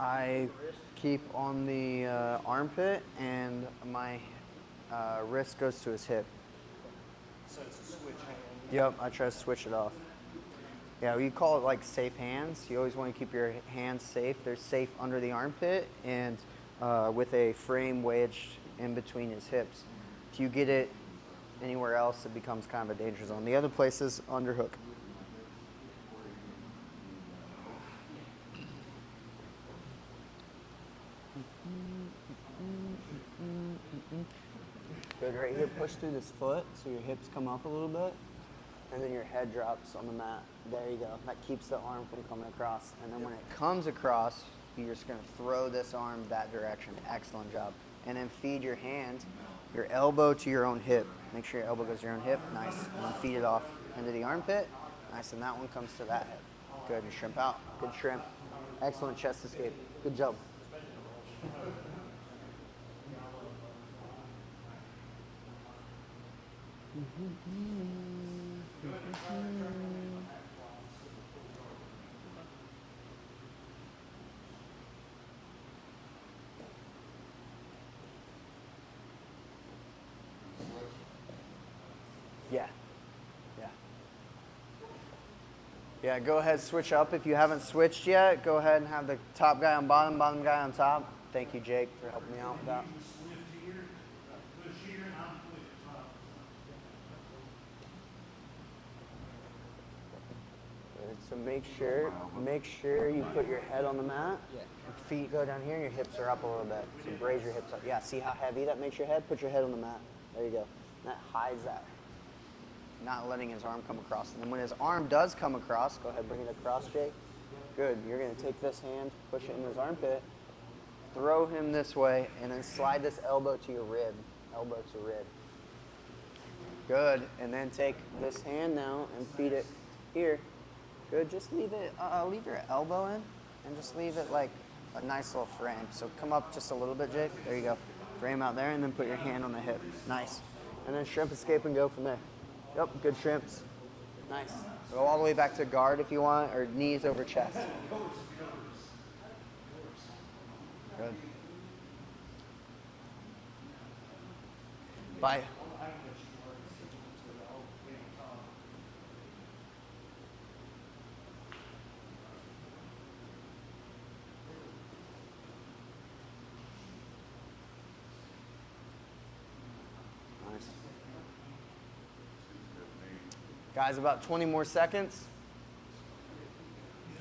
I keep on the armpit, and my wrist goes to his hip. So it's a switch hand. Yep, I try to switch it off. Yeah, we call it like safe hands. You always want to keep your hands safe. They're safe under the armpit and with a frame wedged in between his hips. If you get it anywhere else, it becomes kind of a danger zone. The other place is underhook. Good, right here, push through this foot so your hips come up a little bit, and then your head drops on the mat. There you go. That keeps the arm from coming across. And then when it comes across, you're just gonna throw this arm that direction. Excellent job. And then feed your hand, your elbow to your own hip. Make sure your elbow goes to your own hip. Nice. And then feed it off into the armpit. Nice, and that one comes to that hip. Good, and shrimp out. Good shrimp. Excellent chest escape. Good job. Yeah. Yeah. Yeah, go ahead, switch up. If you haven't switched yet, go ahead and have the top guy on bottom, bottom guy on top. Thank you, Jake, for helping me out with that. Good. So make sure you put your head on the mat. Yeah. Your feet go down here, and your hips are up a little bit. So raise your hips up. Yeah, see how heavy that makes your head? Put your head on the mat. There you go. And that hides that. Not letting his arm come across. And then when his arm does come across, go ahead, bring it across, Jake. Good. You're going to take this hand, push it in his armpit, throw him this way, and then slide this elbow to your rib. Elbow to rib. Good. And then take this hand now and feed it here. Good. Just leave it. Leave your elbow in, and just leave it like a nice little frame. So come up just a little bit, Jake. There you go. Frame out there, and then put your hand on the hip. Nice. And then shrimp escape and go from there. Yep, good shrimps. Nice. Go all the way back to guard if you want, or knees over chest. Good. Bye. Nice. Guys, about 20 more seconds.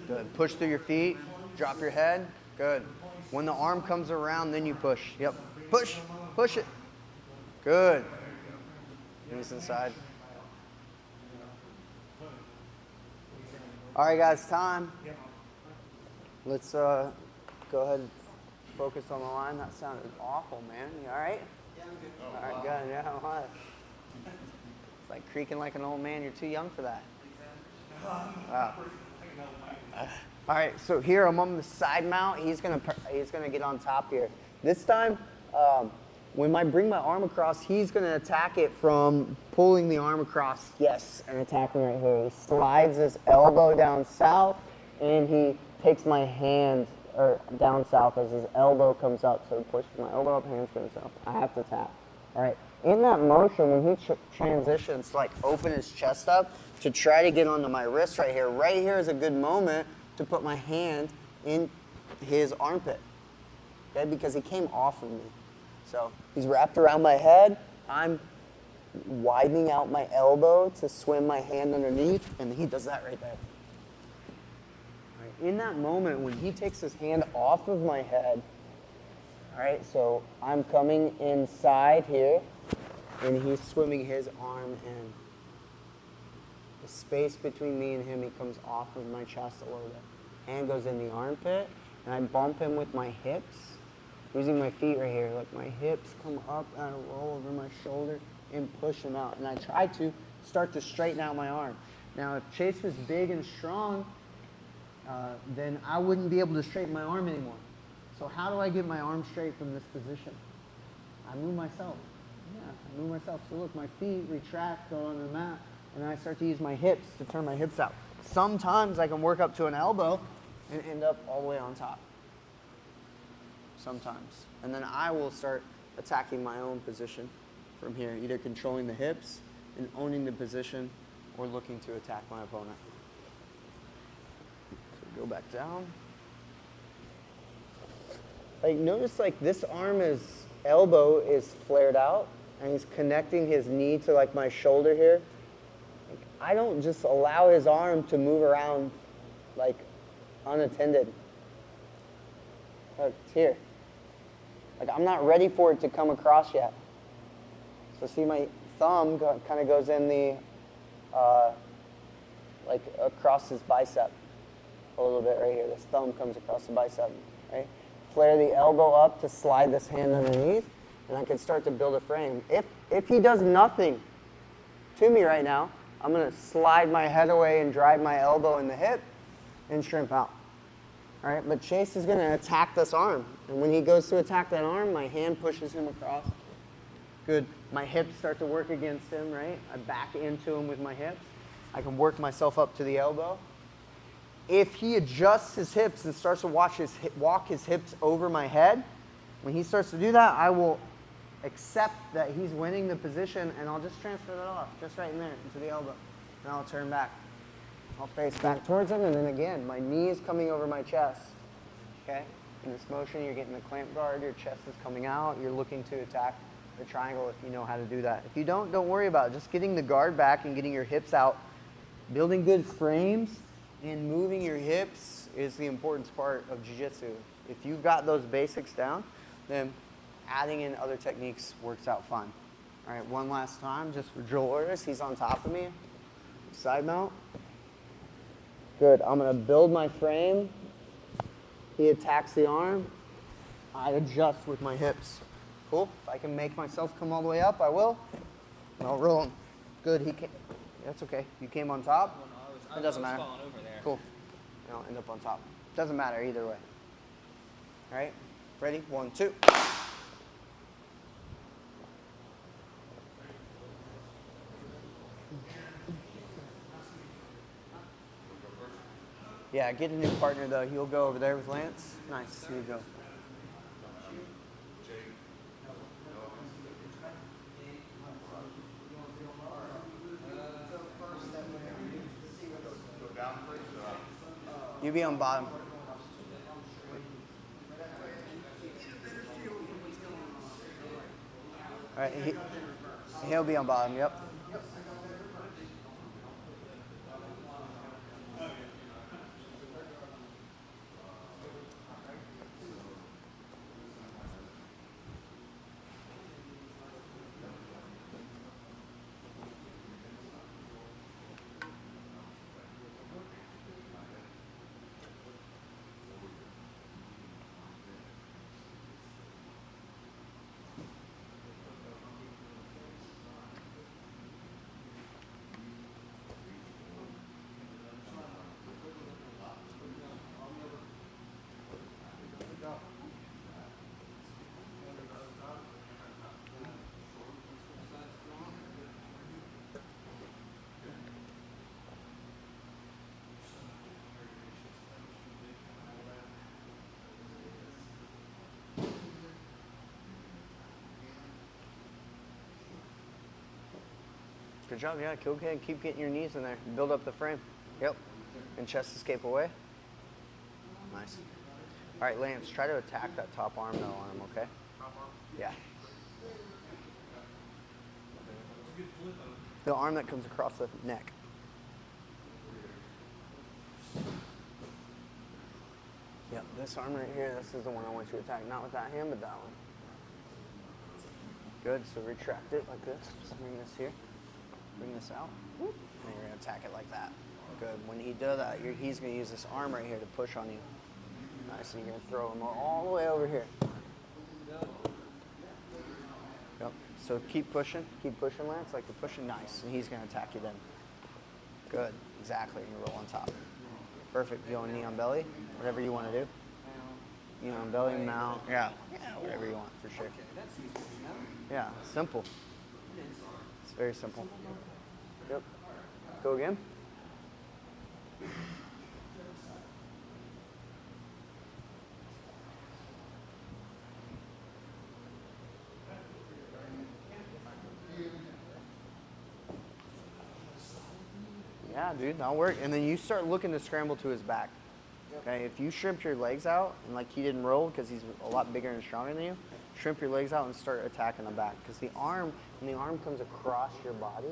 Good. Push through your feet. Drop your head. Good. When the arm comes around, then you push. Yep. Push. Push it. Good. Knees inside. All right, guys, time. Let's go ahead and focus on the line. That sounded awful, man. You all right? Yeah, I'm good. All right, good. Yeah, I'm hot. It's like creaking like an old man. You're too young for that. Wow. All right, so here I'm on the side mount. He's gonna get on top here. This time, when I bring my arm across, he's gonna attack it from pulling the arm across. Yes, and attacking right here. He slides his elbow down south, and he takes my hand down south as his elbow comes up. So he pushes my elbow up, hands go south. I have to tap. All right. In that motion, when he transitions to like open his chest up to try to get onto my wrist right here. Right here is a good moment to put my hand in his armpit, okay? Because he came off of me. So he's wrapped around my head. I'm widening out my elbow to swim my hand underneath, and he does that right there. All right. In that moment, when he takes his hand off of my head, all right, so I'm coming inside here, and he's swimming his arm in. The space between me and him, he comes off of my chest a little bit. Hand goes in the armpit, and I bump him with my hips, using my feet right here. Like my hips come up and I roll over my shoulder and push him out. And I try to start to straighten out my arm. Now, if Chase was big and strong, then I wouldn't be able to straighten my arm anymore. So how do I get my arm straight from this position? I move myself. Yeah, I move myself. So look, my feet retract, go on the mat, and then I start to use my hips to turn my hips out. Sometimes I can work up to an elbow and end up all the way on top. sometimes. And then I will start attacking my own position from here, either controlling the hips and owning the position or looking to attack my opponent. So go back down. Like, notice like this elbow is flared out and he's connecting his knee to like my shoulder here. Like, I don't just allow his arm to move around like unattended. Look, it's here. Like, I'm not ready for it to come across yet. So see, my thumb kind of goes in the, like across his bicep a little bit right here. This thumb comes across the bicep, right? Flare the elbow up to slide this hand underneath, and I can start to build a frame. If he does nothing to me right now, I'm gonna slide my head away and drive my elbow in the hip and shrimp out. All right, but Chase is gonna attack this arm. And when he goes to attack that arm, my hand pushes him across. Good, my hips start to work against him, right? I back into him with my hips. I can work myself up to the elbow. If he adjusts his hips and starts to walk his hips over my head, when he starts to do that, I will accept that he's winning the position, and I'll just transfer that off, just right in there, into the elbow. And I'll turn back. I'll face back towards him, and then again, my knee is coming over my chest. Okay? In this motion, you're getting the clamp guard, your chest is coming out, you're looking to attack the triangle if you know how to do that. If you don't worry about it. Just getting the guard back and getting your hips out, building good frames, and moving your hips is the important part of jiu-jitsu. If you've got those basics down, then adding in other techniques works out fine. All right, one last time, just for drill orders. He's on top of me. Side mount. Good, I'm gonna build my frame. He attacks the arm. I adjust with my hips. Cool, if I can make myself come all the way up, I will. And I'll roll him. Good, he came, that's okay. You came on top? It doesn't matter. Cool. And I'll end up on top. Doesn't matter either way. All right, ready? 1, 2. Yeah, get a new partner though. He'll go over there with Lance. Nice, here you go. You be on bottom. All right, he'll be on bottom, yep. Good job, yeah, go ahead and keep getting your knees in there. Build up the frame. Yep. And chest escape away. Nice. All right, Lance, try to attack that top arm though on him, okay? Top arm? Yeah. The arm that comes across the neck. Yep, this arm right here, this is the one I want you to attack. Not with that hand, but that one. Good, so retract it like this. Just bring this here. Bring this out, and you're going to attack it like that. Good. When he does that, he's going to use this arm right here to push on you. Nice, and you're going to throw him all the way over here. Yep. So keep pushing, Lance, like you're pushing. Nice, and he's going to attack you then. Good, exactly, and you roll on top. Perfect. You want knee on belly, whatever you want to do. Knee on belly, mount, yeah, whatever you want, for sure. Yeah, simple. It's very simple. Yep. Go again. Yeah, dude, that'll work. And then you start looking to scramble to his back. Okay, if you shrimp your legs out, and like he didn't roll because he's a lot bigger and stronger than you, shrimp your legs out and start attacking the back. Because when the arm comes across your body,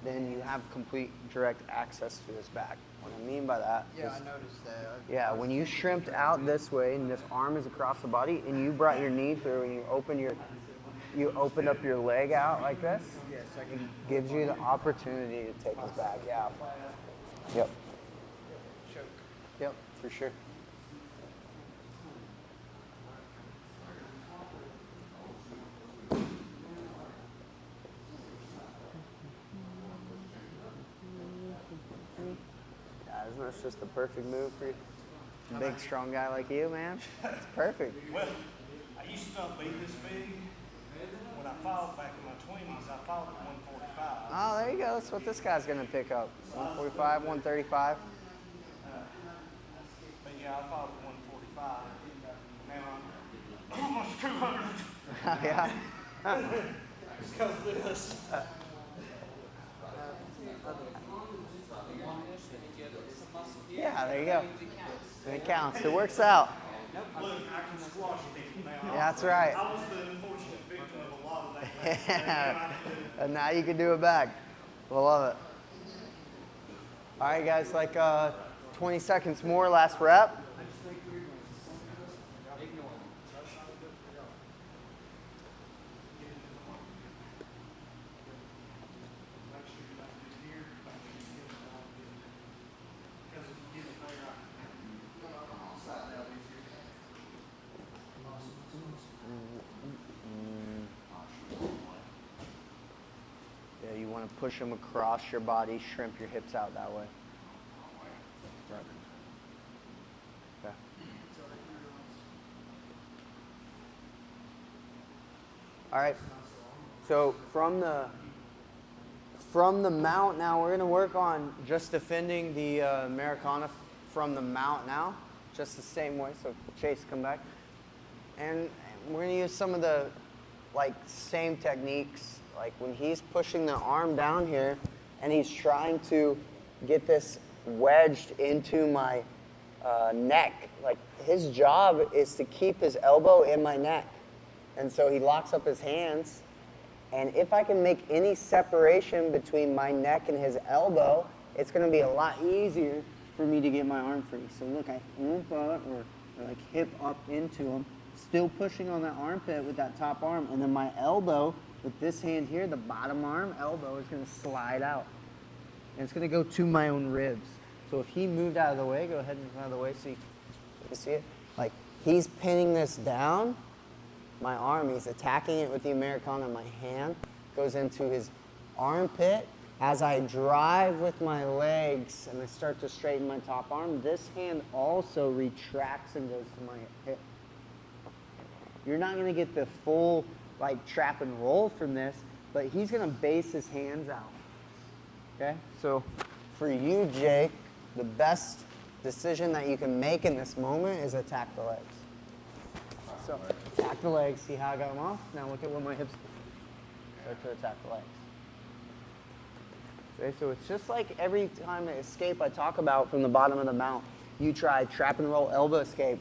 then you have complete direct access to his back. What I mean by that Yeah, is, I noticed that. yeah, when you shrimped out this way and this arm is across the body and you brought your knee through and you opened up your leg out like this, Yes, I it can. gives you the opportunity to take his back out. Yep. Choke. Yep, for sure. Yeah, isn't this just the perfect move for a big, strong guy like you, man? It's perfect. Well, I used to not be this big. When I fought back in my 20s, I fought at 145. Oh, there you go. That's what this guy's going to pick up. 145, 135. But yeah, I fought at 145. Now I'm almost 200. Yeah. Just because of this. Yeah, there you go. It counts. It works out. Look, I can squash people now. That's right. I was the unfortunate victim of a lot of that. Yeah. And now you can do it back. I love it. All right, guys, like 20 seconds more, last rep. Yeah, you want to push them across your body, shrimp your hips out that way. Right. Okay. All right. So from the mount now, we're going to work on just defending the Americana from the mount now, just the same way. So Chase, come back. And we're going to use some of the same techniques. Like when he's pushing the arm down here and he's trying to get this wedged into my neck. Like his job is to keep his elbow in my neck. And so he locks up his hands. And if I can make any separation between my neck and his elbow, it's going to be a lot easier for me to get my arm free. So look, I oop up or like hip up into him, still pushing on that armpit with that top arm. And then my elbow with this hand here, the bottom arm elbow is going to slide out. And it's going to go to my own ribs. So if he moved out of the way, go ahead and move out of the way so you can see it. Like he's pinning this down. My arm, he's attacking it with the Americana. My hand goes into his armpit. As I drive with my legs and I start to straighten my top arm, this hand also retracts and goes to my hip. You're not going to get the full trap and roll from this, but he's going to base his hands out. Okay? So for you, Jake, the best decision that you can make in this moment is attack the legs. So attack the legs, see how I got them off? Now look at what my hips do. Start to attack the legs. Okay, so it's just like every time I escape I talk about from the bottom of the mount. You try trap and roll, elbow escape.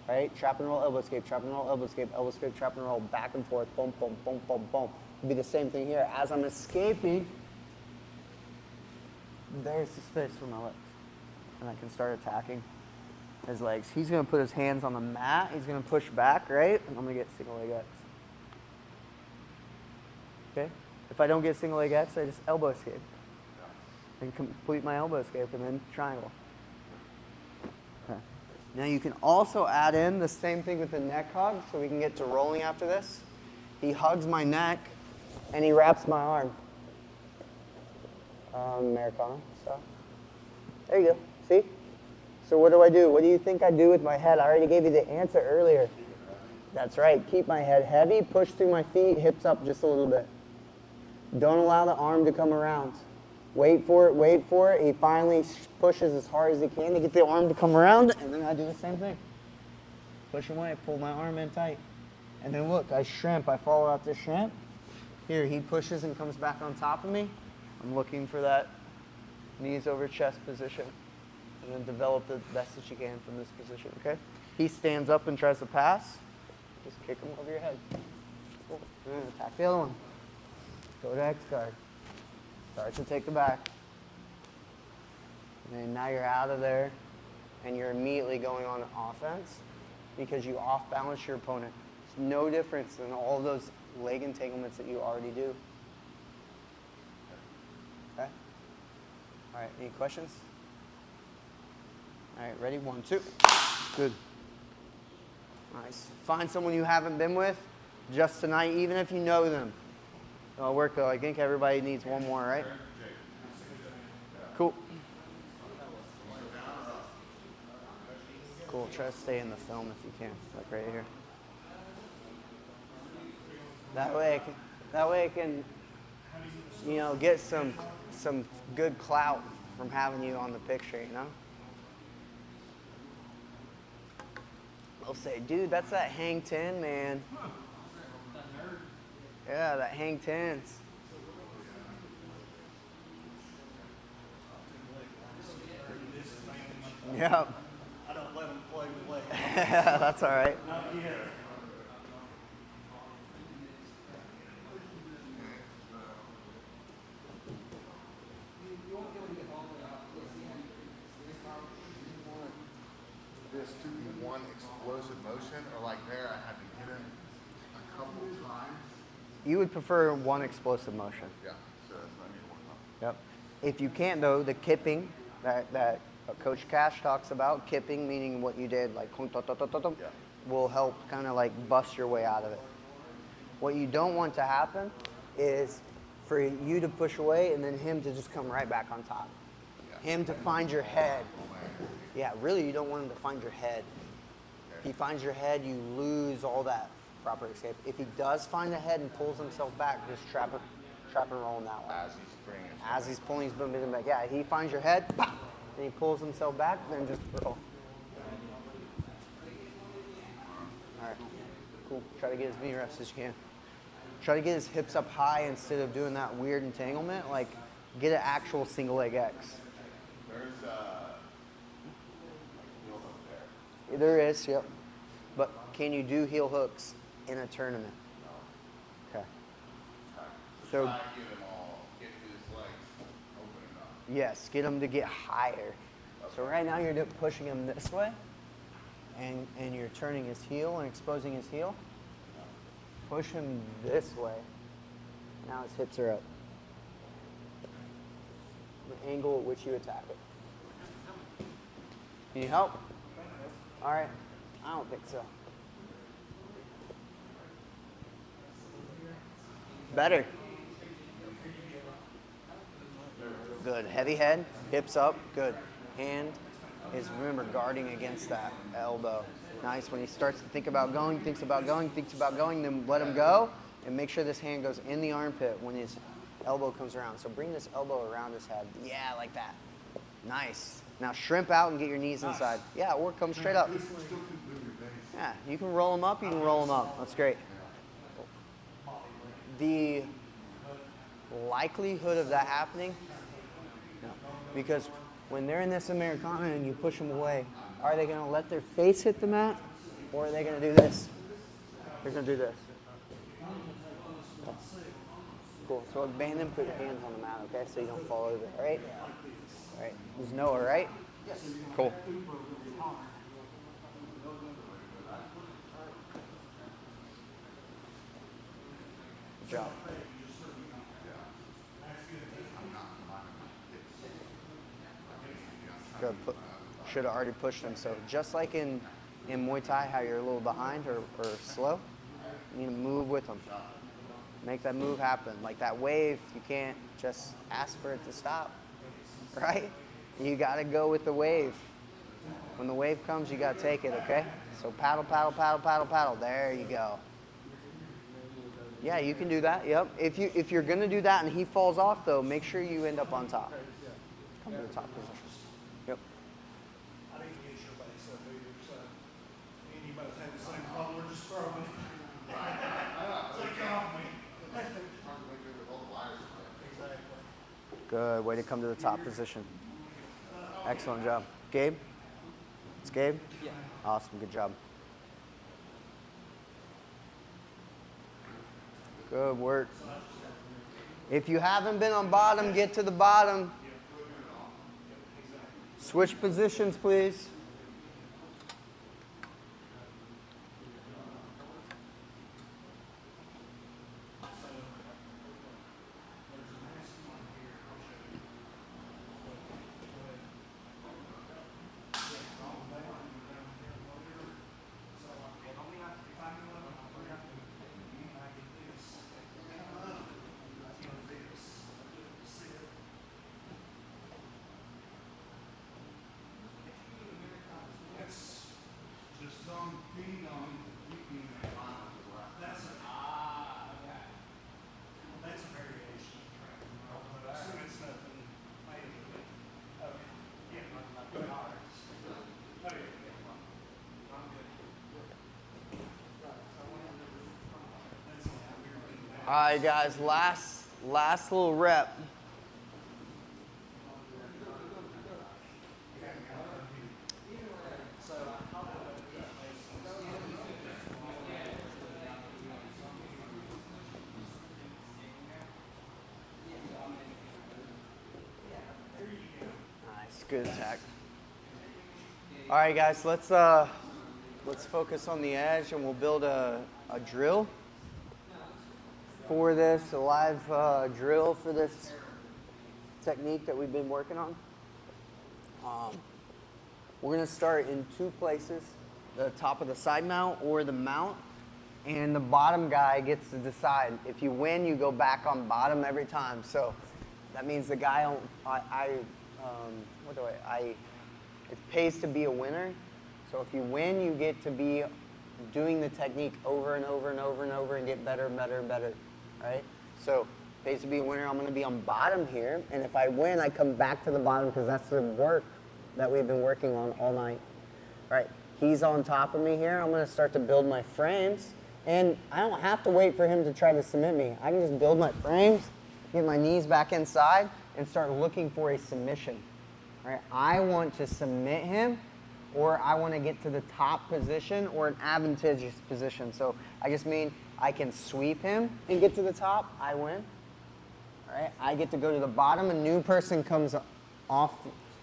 Right? Trap and roll, elbow escape, trap and roll, elbow escape, trap and roll, back and forth, boom, boom, boom, boom, boom. It'll be the same thing here. As I'm escaping, there's the space for my legs. And I can start attacking his legs. He's going to put his hands on the mat. He's going to push back, right? And I'm going to get single leg X. Okay? If I don't get single leg X, I just elbow escape. And complete my elbow escape and then triangle. Okay. Now you can also add in the same thing with the neck hug so we can get to rolling after this. He hugs my neck and he wraps my arm. Americana style. There you go. See? So what do I do? What do you think I do with my head? I already gave you the answer earlier. That's right. Keep my head heavy, push through my feet, hips up just a little bit. Don't allow the arm to come around. Wait for it, wait for it. He finally pushes as hard as he can to get the arm to come around, and then I do the same thing. Push away, pull my arm in tight. And then look, I shrimp. I follow out the shrimp. Here, he pushes and comes back on top of me. I'm looking for that Knees over chest position. And then develop the best that you can from this position, okay? He stands up and tries to pass. Just kick him over your head. Cool. Attack the other one. Go to X guard. Start to take the back. And then now you're out of there, and you're immediately going on offense because you off-balance your opponent. It's no difference than all those leg entanglements that you already do. Okay? All right, any questions? All right, ready? 1, 2. Good. Nice. Find someone you haven't been with just tonight, even if you know them. It'll work though. I think everybody needs one more, right? Cool. Cool. Try to stay in the film if you can, like right here. That way I can, you know, get some good clout from having you on the picture, you know? They'll say, dude, that's that hang 10, man. Yeah, that hang 10s. Yeah. I don't let them play with legs. Yeah, that's all right. Not yet. This to be one explosive motion, or like there I had to get in a couple times. You would prefer one explosive motion. Yeah, so that's what I need to work on. Yep. If you can't though, the kipping that Coach Cash talks about, kipping meaning what you did, like will help kind of like bust your way out of it. What you don't want to happen is for you to push away and then him to just come right back on top. Yeah. Him to find your head. Yeah, really you don't want him to find your head. If he finds your head, you lose all that proper escape. If he does find the head and pulls himself back, just trap and roll in that way. As he's bringing it. As he's pulling his boom back. Yeah, he finds your head, pop, and he pulls himself back, then just roll. All right, cool. Try to get as many reps as you can. Try to get his hips up high instead of doing that weird entanglement. Like, get an actual single leg X. There's heel hook there. There is, yep. But can you do heel hooks in a tournament? Okay. So Try to get him all, get his legs open enough. yes, get him to get higher. So right now you're pushing him this way, and you're turning his heel and exposing his heel. Push him this way. Now his hips are up. The angle at which you attack it. Need help? All right. I don't think so. Better. Good. Heavy head, hips up. Good. Hand is, remember, guarding against that elbow. Nice. When he starts to think about going, thinks about going, then let him go and make sure this hand goes in the armpit when his elbow comes around. So bring this elbow around his head. Yeah, like that. Nice. Now shrimp out and get your knees inside. Yeah, or come straight up. Yeah, you can roll them up, you can roll them up. That's great. The likelihood of that happening, no. Because when they're in this Americana and you push them away, are they going to let their face hit the mat, or are they going to do this? They're going to do this. Cool. So abandon, put your hands on the mat, okay, so you don't fall over, all right? All right. This is Noah, right? Yes. Cool. Good job. Good. Should have already pushed him. So just like in Muay Thai, how you're a little behind or slow, you need to move with them. Make that move happen. Like that wave, you can't just ask for it to stop, right? You got to go with the wave. When the wave comes, you got to take it, okay? So paddle, paddle, paddle, paddle, paddle. There you go. Yeah, you can do that. Yep. If you're going to do that and he falls off, though, make sure you end up on top. Come to the top position. Yep. I didn't get your base up either, so anybody's had the same problem, just throw me. Take it off me. Exactly. Good. Way to come to the top position. Excellent job. Gabe? It's Gabe? Yeah. Awesome. Good job. Good work. If you haven't been on bottom, get to the bottom. Switch positions, please. All right, guys, last little rep. Nice, good attack. All right, guys, let's focus on the edge, and we'll build a drill for this, a live drill for this technique that we've been working on. We're going to start in two places, the top of the side mount or the mount, and the bottom guy gets to decide. If you win, you go back on bottom every time. So that means the guy, it pays to be a winner. So if you win, you get to be doing the technique over and over and over and over and get better and better and better. Right? So, pays to be a winner, I'm going to be on bottom here, and if I win, I come back to the bottom because that's the work that we've been working on all night. Right? He's on top of me here. I'm going to start to build my frames, and I don't have to wait for him to try to submit me. I can just build my frames, get my knees back inside, and start looking for a submission. Right? I want to submit him, or I want to get to the top position or an advantageous position. So, I just mean I can sweep him and get to the top, I win. All right, I get to go to the bottom, a new person comes off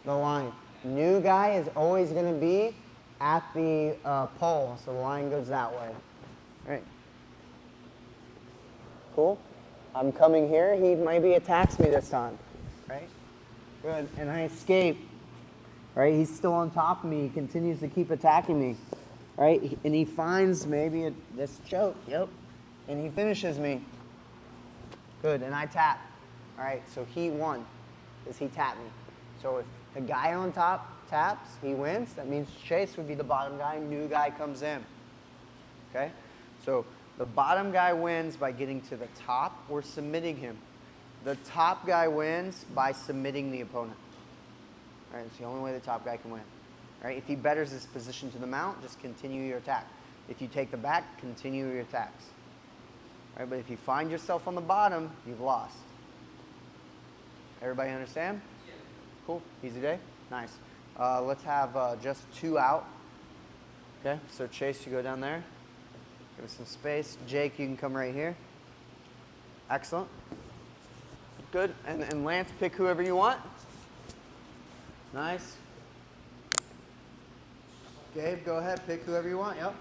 the line. New guy is always going to be at the pole, so the line goes that way. All right. Cool. I'm coming here, he maybe attacks me this time. Right? Good, and I escape. Right, he's still on top of me, he continues to keep attacking me. Right, and he finds maybe this choke, yep. And he finishes me. Good, and I tap. All right, so he won because he tapped me. So if the guy on top taps, he wins. That means Chase would be the bottom guy. New guy comes in. Okay, so the bottom guy wins by getting to the top or submitting him. The top guy wins by submitting the opponent. All right, it's the only way the top guy can win. All right, if he betters his position to the mount, just continue your attack. If you take the back, continue your attacks. All right, but if you find yourself on the bottom, you've lost. Everybody understand? Yeah. Cool. Easy day? Nice. Let's have just two out. Okay, so Chase, you go down there. Give us some space. Jake, you can come right here. Excellent. Good. And Lance, pick whoever you want. Nice. Gabe, go ahead. Pick whoever you want. Yep.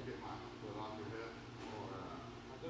Get my foot off your hip, or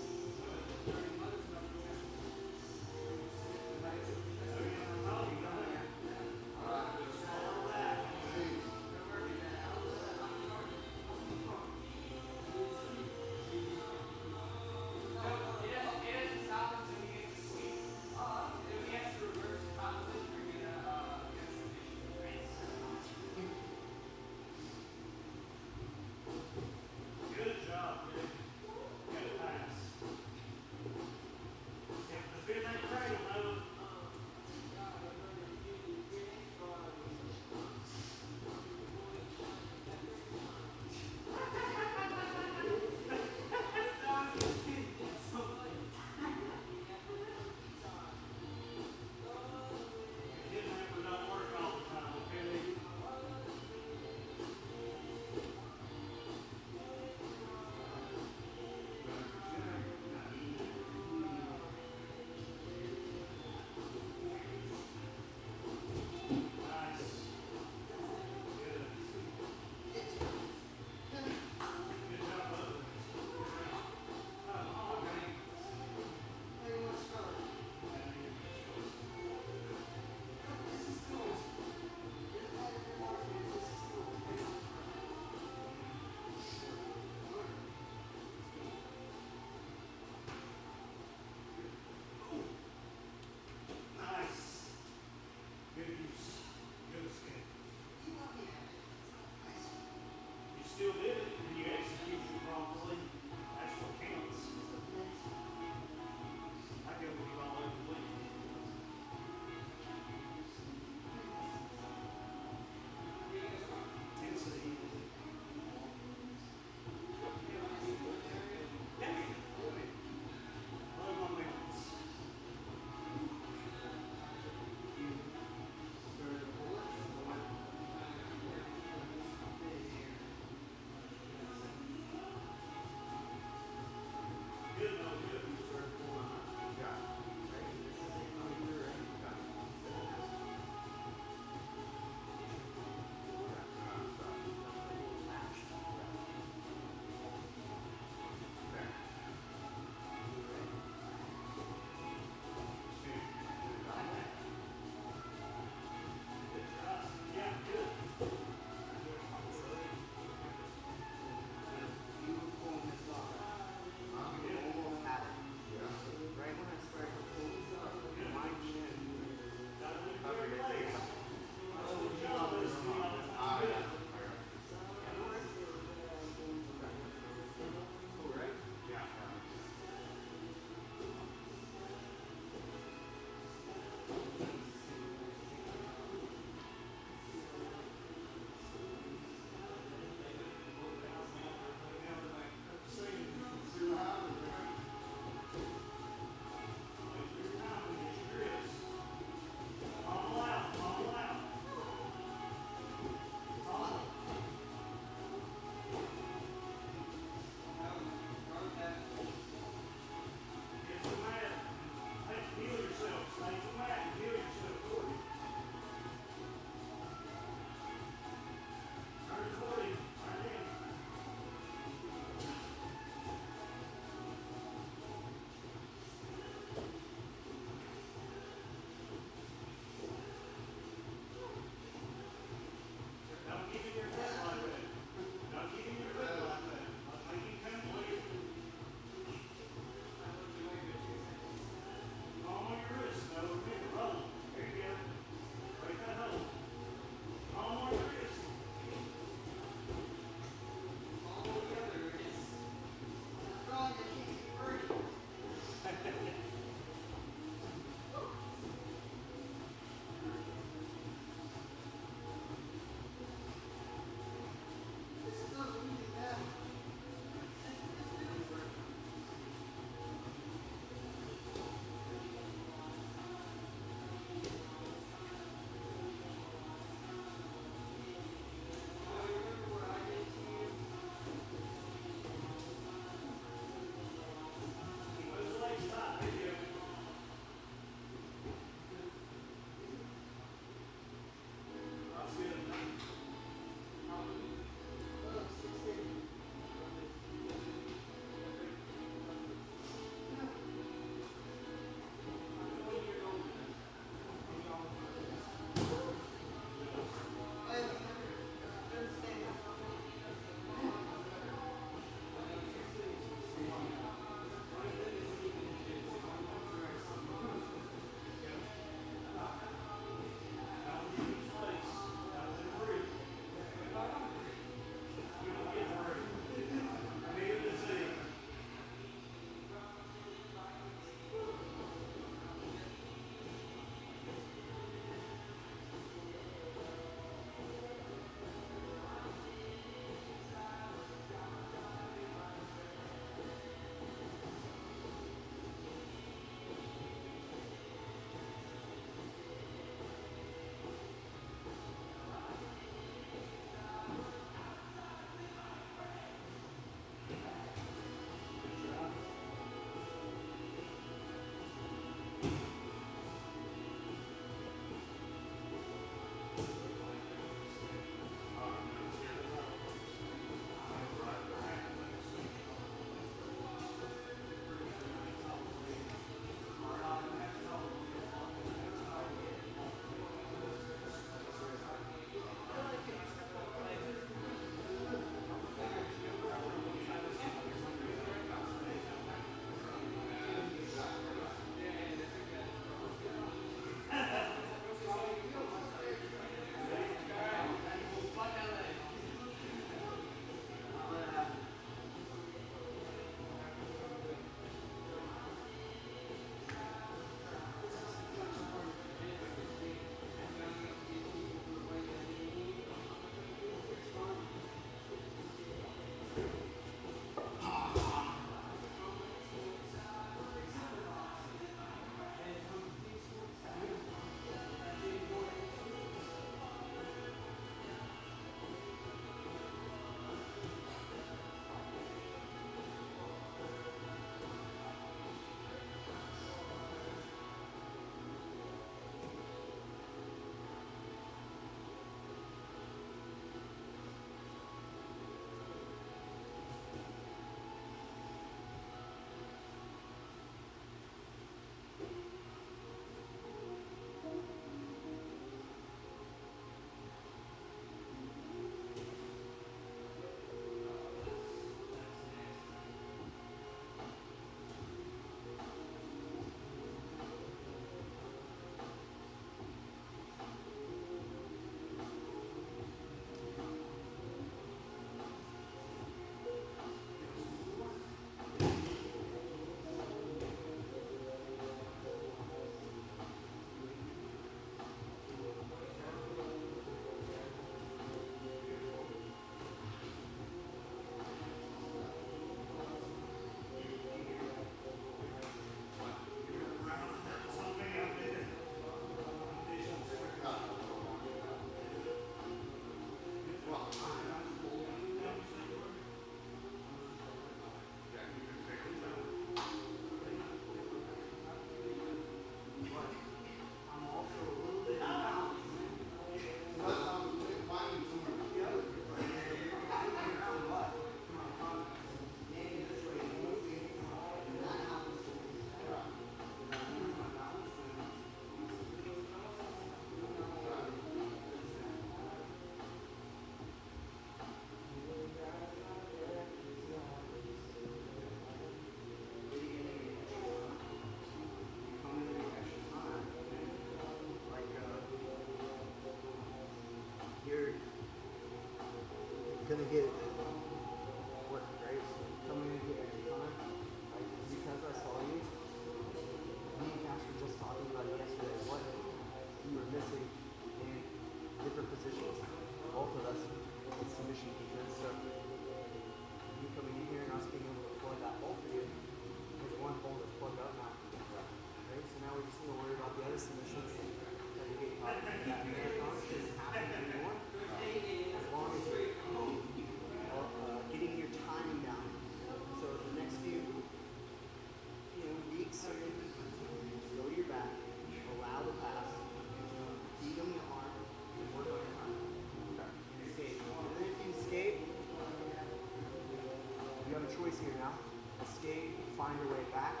you have a choice here now. Escape, find your way back.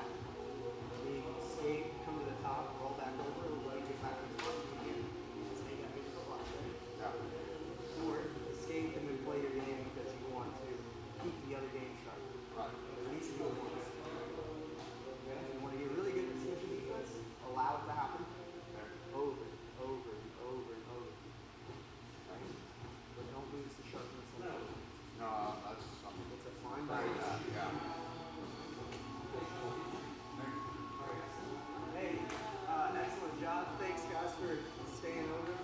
Escape, come to the top, roll back over, let it get back to the front again. Stay that big foot lock, ready? Yeah. Or escape and then play your game because you want to keep the other game sharp. Right. At least do it once. Okay? If you want to get really good at submission defense, allow it to happen over, over, and over, and over. Right? But don't lose the sharpness of it. No, that's something. It's a fine Right, balance. yeah. Hey, excellent job. Thanks, guys, for staying over.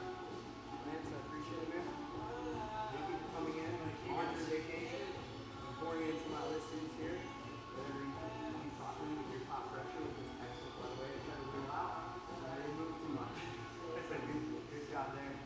Lance, I appreciate it, man. Thank you for coming in on your vacation, pouring into my listeners here. Whenever you talk to me with your top pressure, which is excellent, by the way. I try to wheel out. I didn't move too much. Good job there.